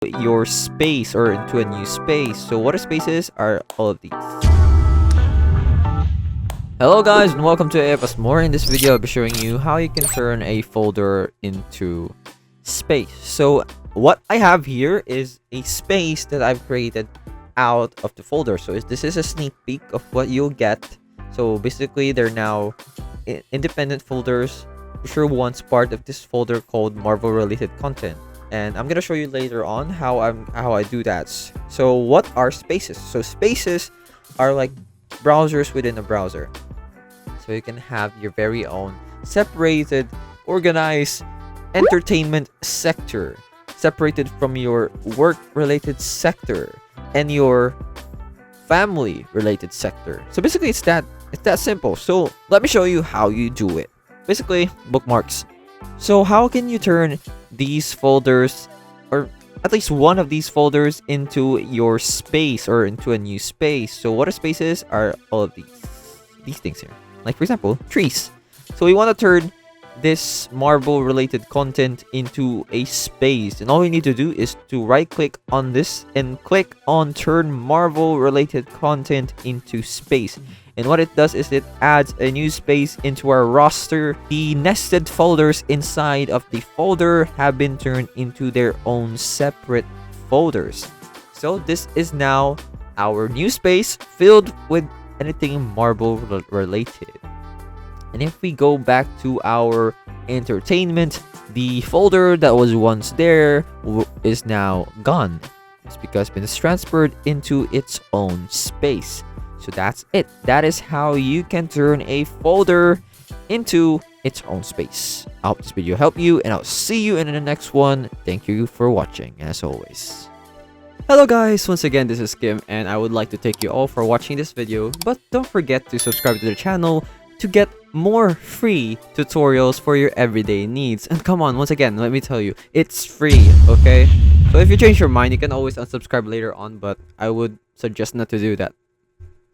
your space or into a new space. So what a space is are all of these. Hello guys and welcome to AFS More. In this video I'll be showing you how you can turn a folder into space. So what I have here is a space that I've created out of the folder. So this is a sneak peek of what you'll get. So basically they're now independent folders. Sure, once part of this folder called Marvel related content, and I'm gonna show you later on how I do that. So what are spaces? So spaces are like browsers within a browser. So you can have your very own separated, organized entertainment sector, separated from your work related sector and your family related sector. So basically it's that simple. So let me show you how you do it. Basically, bookmarks. So how can you turn these folders, or at least one of these folders, into your space or into a new space? So what a space is are all of these things here. Like for example, trees. So we want to turn this Marvel related content into a space, and all we need to do is to right click on this and click on turn Marvel related content into space. And what it does is it adds a new space into our roster. The nested folders inside of the folder have been turned into their own separate folders. So this is now our new space filled with anything Marvel related. And if we go back to our entertainment, the folder that was once there is now gone. It's because it's been transferred into its own space. So that's it. That is how you can turn a folder into its own space. I hope this video helped you, and I'll see you in the next one. Thank you for watching, as always. Hello guys, once again this is Kim, and I would like to thank you all for watching this video. But don't forget to subscribe to the channel to get more free tutorials for your everyday needs. And come on, once again, let me tell you, it's free, okay? So if you change your mind, you can always unsubscribe later on, but I would suggest not to do that.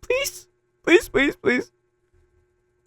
Please, please, please, please.